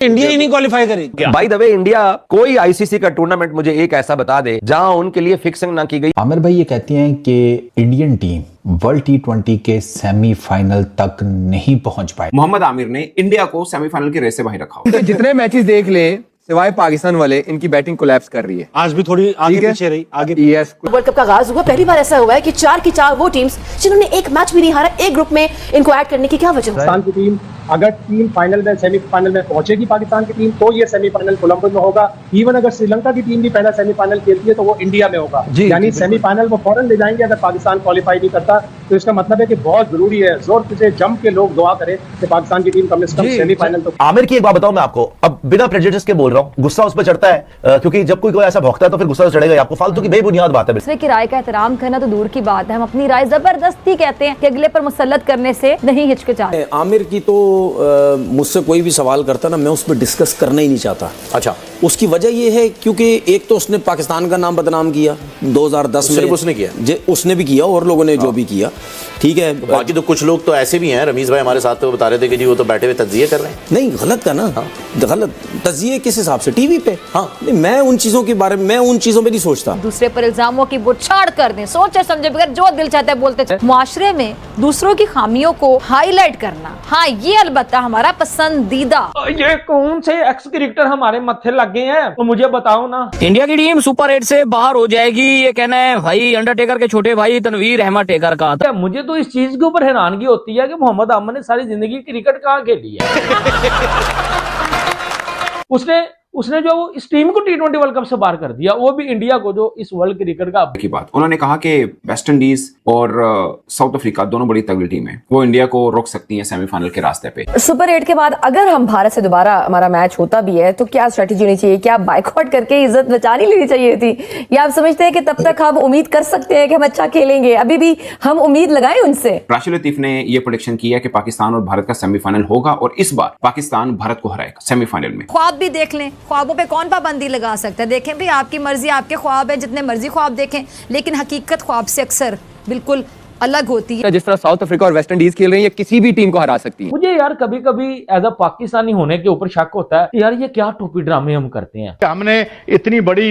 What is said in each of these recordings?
India ही नहीं qualify करेगी। By the way, India कोई आईसीसी का टूर्नामेंट मुझे एक ऐसा बता दे जहां उनके लिए फिक्सिंग ना की गई। आमिर भाई ये कहती हैं कि इंडियन टीम वर्ल्ड टी20 के सेमीफाइनल तक नहीं पहुंच पाए। मोहम्मद आमिर ने इंडिया को सेमीफाइनल के रेस से बाहर रखा। तो जितने मैचेस देख ले सिवाय पाकिस्तान वाले, इनकी बैटिंग कोलैप्स कर रही है। आज भी थोड़ी आगे पीछे रही, आगे। यस, वर्ल्ड कप का आगाज हुआ, पहली बार ऐसा हुआ है कि 4 की 4 वो टीम्स जिन्होंने एक मैच भी नहीं हारा, एक ग्रुप में इनको ऐड करने की क्या वजह है? पाकिस्तान की टीम अगर टीम फाइनल में सेमीफाइनल में पहुंचेगी पाकिस्तान की टीम, तो ये सेमीफाइनल कोलंबो में होगा। इवन अगर श्रीलंका की टीम भी पहला सेमीफाइनल खेलती है तो वो इंडिया में होगा, यानी सेमीफाइनल वो फौरन ले जाएंगे। अगर पाकिस्तान क्वालिफाई नहीं करता तो इसका मतलब है कि बहुत जरूरी है, जोर से जम के लोग दुआ करें कि पाकिस्तान की टीम कम से कम सेमीफाइनल तो। आमिर की एक बात बताऊं मैं आपको, अब बिना प्रेजुडिस के बोल रहा हूं, गुस्सा उस पर चढ़ता है क्योंकि जब कोई ऐसा भौंकता है तो फिर गुस्सा तो चढ़ेगा। आपको फालतू की बेबुनियाद बात है। दूसरे की राय का एहतराम करना तो दूर की बात है, हम अपनी राय जबरदस्ती कहते हैं कि अगले पर मुसल्लत करने से नहीं हिचकिचाते। आमिर की तो मुझसे कोई भी सवाल करता ना, मैं उस पर डिस्कस करना ही नहीं चाहता। अच्छा, उसकी वजह ये है क्योंकि एक तो उसने पाकिस्तान का नाम बदनाम किया 2010 में, उसने किया, उसने भी किया और लोगों ने जो भी किया, ठीक है। बाकी तो कुछ लोग तो ऐसे भी हैं, रमीज भाई हमारे साथ तो बता रहे थे कि जी वो तो बैठे हुए तज्जिए कर रहे हैं। नहीं, गलत था ना। गलत तज्जिए किस हिसाब से? टीवी पे। हाँ, मैं उन चीजों के बारे में, मैं उन चीजों में नहीं सोचता। दूसरे पर इल्जामों की बुछाड़ कर दें, सोचे समझे बगैर जो दिल चाहता है बोलते। मुआशरे में दूसरों की खामियों को हाईलाइट करना, हाँ ये अलबत्ता हमारा पसंदीदा। ये कौन से एक्स क्रिकेटर हमारे मत्थे लग गए हैं, तो मुझे बताओ ना। इंडिया की टीम सुपर 8 से बाहर हो जाएगी, ये कहना है भाई अंडरटेकर के छोटे भाई तनवीर अहमद टेकर का। मुझे तो इस चीज के ऊपर हैरानगी होती है कि मोहम्मद आमिर ने सारी जिंदगी क्रिकेट कहाँ खेली है। उसने जो इस टीम को टी20 वर्ल्ड कप से बाहर कर दिया, वो भी इंडिया को जो इस वर्ल्ड क्रिकेट का की बात। उन्होंने कहा कि वेस्ट इंडीज और साउथ अफ्रीका दोनों बड़ी तगड़ी टीम है, वो इंडिया को रोक सकती हैं सेमीफाइनल के रास्ते पे। सुपर 8 के बाद अगर हम भारत से दोबारा हमारा मैच होता भी है तो क्या स्ट्रेटेजी होनी चाहिए? क्या बाइकआउट करके इज्जत बचा नहीं लेनी चाहिए थी? या आप समझते हैं कि तब तक हम उम्मीद कर सकते हैं कि हम अच्छा खेलेंगे? अभी भी हम उम्मीद लगाएं उनसे। राशिद लतीफ ने यह प्रेडिक्शन किया कि पाकिस्तान और भारत का सेमीफाइनल होगा और इस बार पाकिस्तान भारत को हराएगा सेमीफाइनल में। ख्वाब भी देख लें, ख्वाबों पे कौन पाबंदी लगा सकता है? देखें भाई, आपकी मर्जी, आपके ख्वाब है, जितने मर्जी ख्वाब देखें, लेकिन हकीकत ख्वाब से अक्सर बिल्कुल अलग होती है। जिस तरह साउथ अफ्रीका और वेस्ट इंडीज खेल रही है, किसी भी टीम को हरा सकती है। मुझे यार कभी कभी एज अ पाकिस्तानी होने के ऊपर शक होता है, यार ये क्या टोपी ड्रामे हम करते हैं। हमने इतनी बड़ी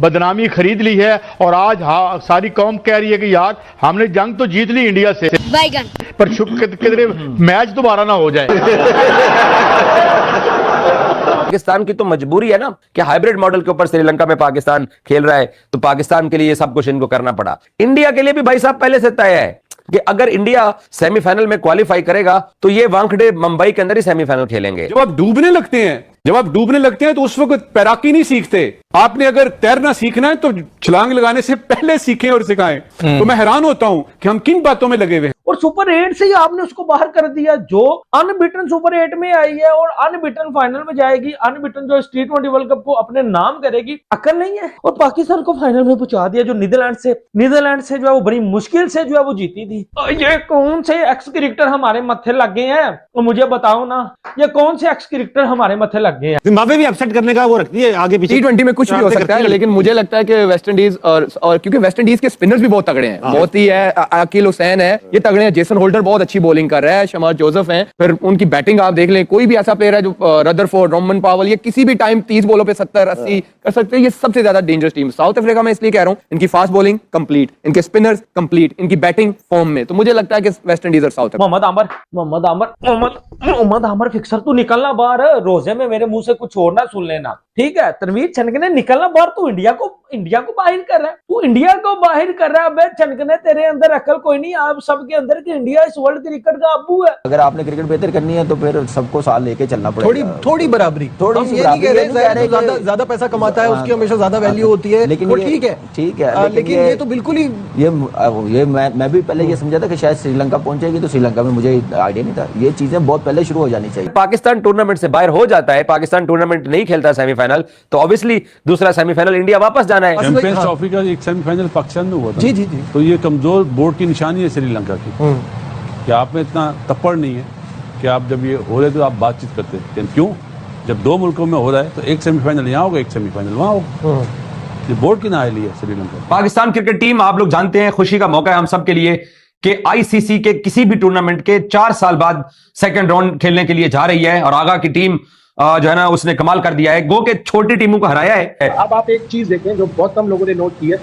बदनामी खरीद ली है और आज सारी कौम कह रही है कि यार हमने जंग तो जीत ली इंडिया से, पर कितने मैच दोबारा ना हो जाए। पाकिस्तान की तो मजबूरी है ना कि हाइब्रिड मॉडल के ऊपर श्रीलंका में पाकिस्तान खेल रहा है, तो पाकिस्तान के लिए सब कुछ इनको करना पड़ा। इंडिया के लिए भी भाई साहब पहले से तय है कि अगर इंडिया सेमीफाइनल में क्वालिफाई करेगा तो ये वानखेड़े मुंबई के अंदर ही सेमीफाइनल खेलेंगे। जब आप डूबने लगते हैं तो उस वक्त तैराकी नहीं सीखते। आपने अगर तैरना सीखना है तो छलांग लगाने से पहले सीखें और सिखाएं। तो मैं हैरान होता हूं कि हम किन बातों में लगे हुए हैं। और सुपर 8 से ही आपने उसको बाहर कर दिया, जो अनबिटन सुपर 8 में आई है और अनबिटन फाइनल में जाएगी, अनबिटन जो टी20 वर्ल्ड कप को अपने नाम करेगी। अकल नहीं है। और पाकिस्तान को फाइनल में पहुंचा दिया, जो नीदरलैंड से जो है वो बड़ी मुश्किल से जो है वो जीती थी। ये कौन से एक्स क्रिकेटर हमारे मत्थे लग गए हैं, तो मुझे बताओ ना, ये कौन से एक्स क्रिकेटर हमारे मत्थे लग गए हैं। जिम्बाब्वे भी अपसेट करने का वो रखती है आगे पीछे। टी20 में कुछ भी हो सकता है, लेकिन मुझे लगता है कि वेस्ट इंडीज और क्योंकि वेस्ट इंडीज के स्पिनर्स भी बहुत तगड़े हैं, बहुत ही है। अकील हुसैन है, ये तगड़े हैं। जेसन होल्डर बहुत अच्छी बॉलिंग कर रहा है। शमार जोसेफ हैं, फिर उनकी बैटिंग आप देख लें, कोई भी ऐसा प्लेयर है जो रदरफोर्ड, रोमन पावल, ये किसी भी टाइम 30 बॉलों पे 70-80 कर सकते हैं। ये सबसे ज्यादा डेंजरस टीम साउथ अफ्रीका में इसलिए कह रहा हूं, इनकी फास्ट बॉलिंग कंप्लीट, इनके स्पिनर्स कंप्लीट, इनकी बैटिंग फॉर्म में। तो मुझे लगता है कि वेस्ट इंडीज और साउथ मोहम्मद आमिर फिक्सर तू निकलना बाहर, रोजे में मेरे मुंह से कुछ और ना सुन लेना, ठीक है? तनवीर छनकने निकलना बाहर, तू इंडिया को बाहर कर रहा है, तू इंडिया को बाहर कर रहा है। अबे छनकने, तेरे अंदर अकल कोई नहीं, आप सबके अंदर कि इंडिया इस वर्ल्ड क्रिकेट का अब्बू है। अगर आपने क्रिकेट बेहतर करनी है तो फिर सबको साथ लेके चलना पड़ेगा। थोड़ी बराबरी, ज्यादा पैसा कमाता है उसकी हमेशा ज्यादा वैल्यू होती है, लेकिन ठीक है, लेकिन ये तो बिल्कुल ही ये मैं भी पहले ये समझा था कि शायद श्रीलंका पहुंचेगी, तो श्रीलंका में मुझे आइडिया नहीं था। ये चीजें बहुत पहले शुरू हो जानी चाहिए। पाकिस्तान टूर्नामेंट से बाहर हो जाता है, पाकिस्तान टूर्नामेंट नहीं खेलता सेमीफाइनल, तो ऑब्वियसली दूसरा सेमीफाइनल इंडिया वापस जाना है। चैंपियंस ट्रॉफी का एक सेमीफाइनल पाकिस्तान में हुआ था। जी। तो ये कमजोर बोर्ड की निशानी है श्रीलंका की, कि आप में इतना तप्पड़ नहीं है कि आप जब ये हो रहे तो आप बातचीत करते हैं। क्यों? जब दो मुल्कों में हो रहा है तो एक सेमीफाइनल यहाँ होगा, एक सेमीफाइनल वहाँ होगा। ये बोर्ड की नाइली है श्रीलंका। पाकिस्तान क्रिकेट टीम, आप लोग जानते हैं, खुशी का मौका है हम सब के लिए कि आईसीसी के किसी भी टूर्नामेंट के 4 साल बाद सेकंड राउंड खेलने के लिए जा रही है और आगा की टीम जो है ना उसने कमाल कर दिया है, गो के छोटी टीमों को हराया है। अब आप एक चीज देखें जो बहुत कम लोगों ने नोट की है,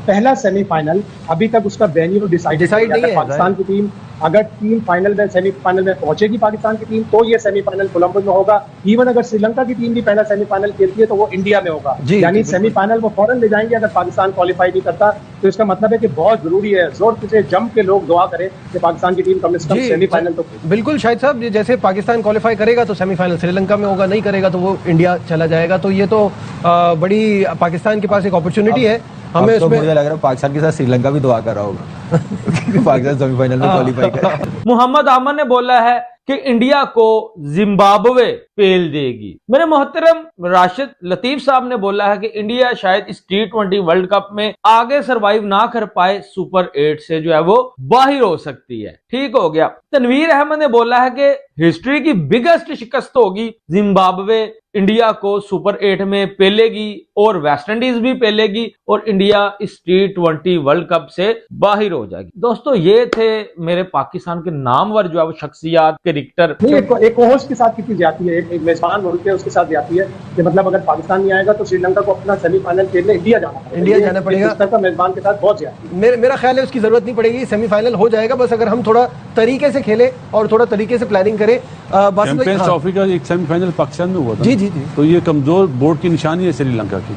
पहला सेमीफाइनल अभी तक उसका वेन्यू डिसाइड नहीं है। पाकिस्तान की टीम अगर टीम फाइनल में सेमीफाइनल में पहुंचेगी पाकिस्तान की टीम तो ये सेमीफाइनल कोलंबो में होगा। इवन अगर श्रीलंका की टीम भी पहला सेमीफाइनल खेलती है तो वो इंडिया में होगा, यानी सेमीफाइनल वो फौरन ले जाएंगे अगर पाकिस्तान क्वालिफाई नहीं करता। तो इसका मतलब है कि बहुत जरूरी है, जोर से जम के लोग दुआ करें कि पाकिस्तान की टीम कम से कम सेमीफाइनल तो। बिल्कुल शाहिद साहब, जैसे पाकिस्तान क्वालिफाई करेगा तो सेमीफाइनल श्रीलंका में होगा, नहीं करेगा तो वो इंडिया चला जाएगा। तो ये तो बड़ी पाकिस्तान के पास एक अपॉर्चुनिटी है। हमें तो मुझे लग रहा है पाकिस्तान के साथ श्रीलंका भी दुआ कर रहा होगा पाकिस्तान सेमीफाइनल में क्वालिफाई करे। मोहम्मद आमन ने बोला है कि इंडिया को जिम्बाब्वे पेल देगी। मेरे मोहतरम राशिद लतीफ साहब ने बोला है कि इंडिया शायद इस T20 वर्ल्ड कप में आगे सरवाइव ना कर पाए, सुपर 8 से जो है वो बाहर हो सकती है। ठीक हो गया। तनवीर अहमद ने बोला है कि हिस्ट्री की बिगेस्ट शिकस्त होगी, जिम्बाब्वे इंडिया को सुपर 8 में पेलेगी और वेस्ट इंडीज भी पेलेगी और इंडिया इस T20 वर्ल्ड कप से बाहर हो जाएगी। दोस्तों ये थे मेरे पाकिस्तान के नामवर जो है वो शख्सियात के क्रिकेटर। एक होस्ट के साथ कितनी जाती है, एक मेजबान मुल्क है उसके साथ जाती है कि मतलब अगर पाकिस्तान नहीं आएगा तो श्रीलंका को अपना सेमीफाइनल खेलने इंडिया जाना पड़ेगा। मेजबान के साथ बहुत ज्यादा मेरा ख्याल है उसकी जरूरत नहीं पड़ेगी, सेमीफाइनल हो जाएगा। बस अगर हम थोड़ा तरीके से खेले और थोड़ा तरीके से प्लानिंग करें। चैंपियंस ट्रॉफी का एक सेमीफाइनल पाकिस्तान में हुआ था। जी। तो ये कमजोर बोर्ड की निशानी है श्रीलंका की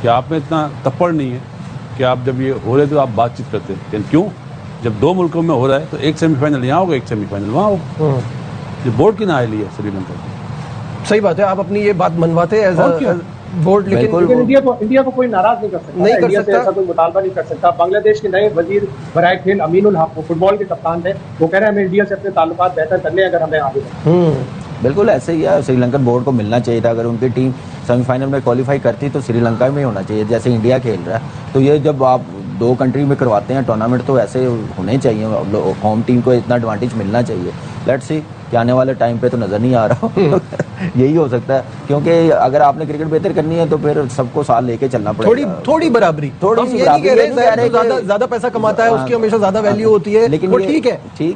कि आप में इतना तप्पड़ नहीं है कि आप जब ये हो रहे तो आप बातचीत करते हैं। क्यों? जब दो मुल्कों में हो रहा है तो एक सेमीफाइनल यहाँ होगा, एक सेमीफाइनल वहाँ होगा। ये बोर्ड की नाइली है श्रीलंका की। सही बात है, आप अपनी ये बात मनवाते हैं बोर्ड, लेकिन इंडिया को कोई नाराज नहीं कर सकता, ऐसा कोई मुतालबा नहीं कर सकता। बांग्लादेश के नए वजीर बराए खेल अमीनुल हक फुटबॉल के कप्तान थे, वो कह रहे हैं हमें इंडिया से अपने ताल्लुकात बेहतर करने अगर हमें आगे। बिल्कुल ऐसे ही है, श्रीलंकन बोर्ड को मिलना चाहिए था। अगर उनकी टीम सेमीफाइनल में क्वालिफाई करती तो श्रीलंका में होना चाहिए, जैसे इंडिया खेल रहा है। तो ये जब आप दो कंट्री में करवाते हैं टूर्नामेंट तो ऐसे होने चाहिए, होम टीम को इतना एडवांटेज मिलना चाहिए। लेट्स सी कि आने वाले टाइम पे तो नजर नहीं आ रहा यही हो सकता है, क्योंकि अगर आपने क्रिकेट बेहतर करनी है तो फिर सबको साथ लेके चलना पड़ेगा। थोड़ी बराबरी, थोड़ी सी बराबरी। ज्यादा पैसा कमाता है उसकी हमेशा ज्यादा वैल्यू होती है, लेकिन ठीक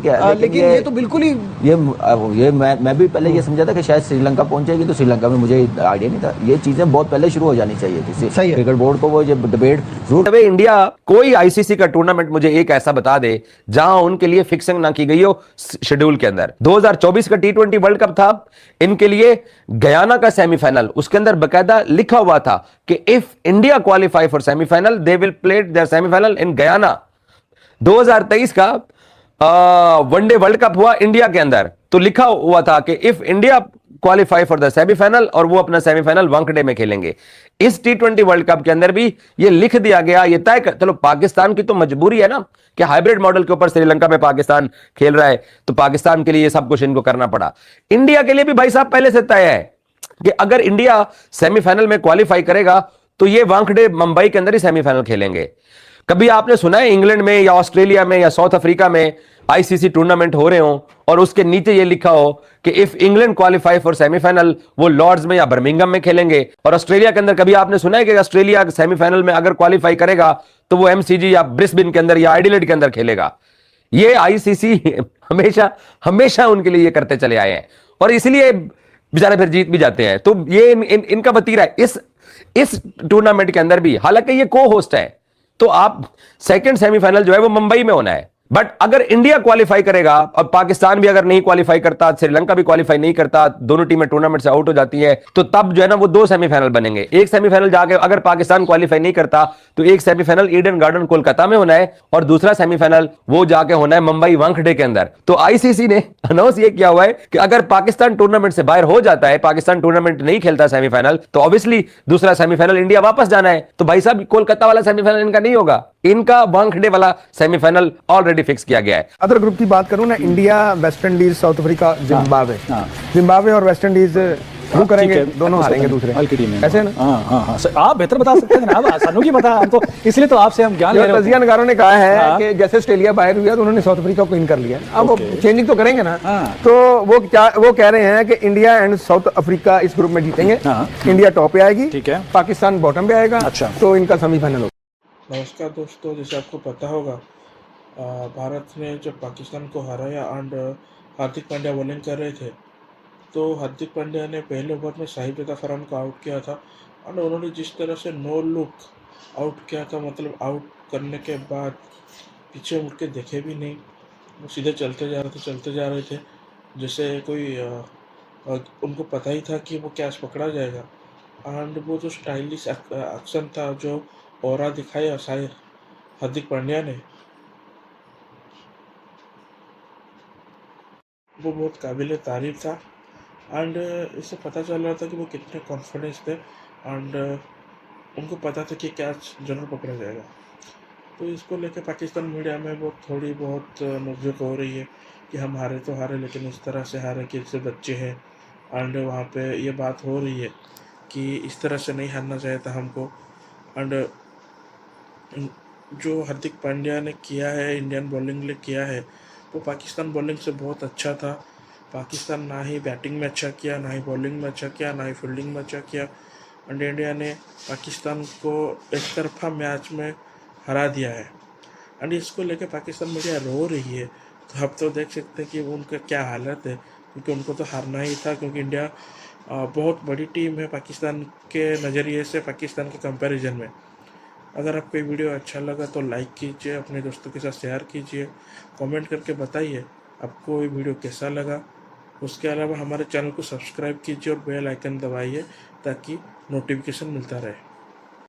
है, लेकिन ये तो बिल्कुल ही ये मैं भी पहले ये समझा था कि शायद श्रीलंका पहुंचेगी तो श्रीलंका में मुझे आइडिया नहीं था। ये चीजें बहुत पहले शुरू हो जानी चाहिए थी क्रिकेट बोर्ड को, वो डिबेट जरूर। इंडिया कोई आईसीसी का टूर्नामेंट मुझे एक ऐसा बता दे जहां उनके लिए फिक्सिंग ना की गई हो शेड्यूल के अंदर। 2024 का T20 वर्ल्ड कप था, इनके लिए गयाना का सेमीफाइनल, उसके अंदर बकायदा लिखा हुआ था कि if India qualify for semifinal they will play their semifinal in Guyana. 2023 का वनडे वर्ल्ड कप हुआ इंडिया के अंदर, तो लिखा हुआ था कि if India qualify for the semifinal, और वो अपना सेमीफाइनल वानखेड़े में खेलेंगे। इस T20 वर्ल्ड कप के अंदर भी ये लिख दिया गया, ये तय कर, चलो पाकिस्तान की तो मजबूरी है ना कि हाइब्रिड मॉडल के ऊपर श्रीलंका में पाकिस्तान खेल रहा है, तो पाकिस्तान के लिए ये सब कुछ इनको करना पड़ा। इंडिया के लिए भी भाई साहब पहले से तय है कि अगर इंडिया सेमीफाइनल में क्वालिफाई करेगा तो ये वानखेड़े मुंबई के अंदर ही सेमीफाइनल खेलेंगे। कभी आपने सुना है इंग्लैंड में या ऑस्ट्रेलिया में या साउथ अफ्रीका में आईसीसी टूर्नामेंट हो रहे हो और उसके नीचे ये लिखा हो कि if England qualify for semifinal वो लॉर्ड्स में या बर्मिंघम में खेलेंगे? और ऑस्ट्रेलिया के अंदर कभी आपने सुना है कि ऑस्ट्रेलिया सेमीफाइनल में अगर क्वालिफाई करेगा तो वो एमसीजी या ब्रिस्बेन के अंदर या एडिलेड के अंदर खेलेगा? ये आईसीसी हमेशा उनके लिए ये करते चले आए हैं और इसलिए बेचारे फिर जीत भी जाते हैं। तो ये इनका वतीरा है इस टूर्नामेंट के अंदर भी। हालांकि ये को होस्ट है तो आप सेकंड सेमीफाइनल जो है वो मुंबई में होना है, बट अगर इंडिया क्वालिफाई करेगा और पाकिस्तान भी अगर नहीं क्वालिफाई करता, श्रीलंका भी क्वालिफाई नहीं करता, दोनों टीमें टूर्नामेंट से आउट हो जाती है, तो तब जो है ना वो दो सेमीफाइनल बनेंगे। एक सेमीफाइनल जाके अगर पाकिस्तान क्वालिफाई नहीं करता तो एक सेमीफाइनल ईडन गार्डन कोलकाता में होना है और दूसरा सेमीफाइनल वो जाके होना है मुंबई वानखेड़े के अंदर। तो आईसीसी ने अनाउंस ये किया हुआ है कि अगर पाकिस्तान टूर्नामेंट से बाहर हो जाता है, पाकिस्तान टूर्नामेंट नहीं खेलता सेमीफाइनल, तो ऑब्वियसली दूसरा सेमीफाइनल इंडिया वापस जाना है। तो भाई साहब कोलकाता वाला सेमीफाइनल इनका नहीं होगा, इनका वानखेड़े वाला सेमीफाइनल ऑलरेडी फिक्स किया गया है। अदर ग्रुप की बात करूं ना, India, West Indies, south Africa, Zimbabwe और वेस्ट इंडीज वो करेंगे, दोनों हारेंगे दूसरे ऐसे ना। आप बेहतर बता सकते हैं ना, आसानों की बता, हम तो इसलिए तो आपसे हम ज्ञान ले रहे हैं। तजिया नगारों ने कहा है कि जैसे ऑस्ट्रेलिया बाहर हुआ तो उन्होंने साउथ अफ्रीका को इन कर लिया। अब वो चेंजिंग तो करेंगे ना, तो वो कह रहे हैं कि इंडिया एंड साउथ अफ्रीका इस ग्रुप में जीतेंगे, इंडिया टॉप पे आएगी, ठीक है, पाकिस्तान बॉटम पे आएगा। अच्छा, तो इनका सेमीफाइनल होगा। नमस्कार दोस्तों, जैसे आपको पता होगा भारत ने जब पाकिस्तान को हराया एंड हार्दिक पांड्या बॉलिंग कर रहे थे तो हार्दिक पांड्या ने पहले ओवर में शाहिद अफरान को आउट किया था और उन्होंने जिस तरह से नो लुक आउट किया था, मतलब आउट करने के बाद पीछे मुड़ के देखे भी नहीं, वो सीधे चलते जा रहे थे जैसे कोई उनको पता ही था कि वो कैच पकड़ा जाएगा। एंड वो जो स्टाइलिश एक्शन था, जो ऑरा दिखाया शायद हार्दिक पांड्या ने, वो बहुत काबिल तारीफ था। एंड इससे पता चल रहा था कि वो कितने कॉन्फिडेंस थे एंड उनको पता था कि कैच जरूर पकड़ा जाएगा। तो इसको लेकर पाकिस्तान मीडिया में वो थोड़ी बहुत नोकझोंक हो रही है कि हम हारे तो हारे, लेकिन इस तरह से हारे कि इससे बच्चे हैं। एंड वहाँ पे ये बात हो रही है कि इस तरह से नहीं हारना चाहिए था हमको। एंड जो हार्दिक पांड्या ने किया है, इंडियन बॉलिंग लिए किया है, वो पाकिस्तान बॉलिंग से बहुत अच्छा था। पाकिस्तान ना ही बैटिंग में अच्छा किया, ना ही बॉलिंग में अच्छा किया, ना ही फील्डिंग में अच्छा किया। एंड इंडिया ने पाकिस्तान को एक तरफा मैच में हरा दिया है। एंड इसको लेकर पाकिस्तान मीडिया रो रही है। तो आप तो देख सकते हैं कि उनका क्या हालत है, क्योंकि उनको तो हारना ही था, क्योंकि इंडिया बहुत बड़ी टीम है पाकिस्तान के नज़रिए से, पाकिस्तान के कंपैरिजन में। अगर आपको ये वीडियो अच्छा लगा तो लाइक कीजिए, अपने दोस्तों के साथ शेयर कीजिए, कमेंट करके बताइए आपको ये वीडियो कैसा लगा। उसके अलावा हमारे चैनल को सब्सक्राइब कीजिए और बेल आइकन दबाइए ताकि नोटिफिकेशन मिलता रहे।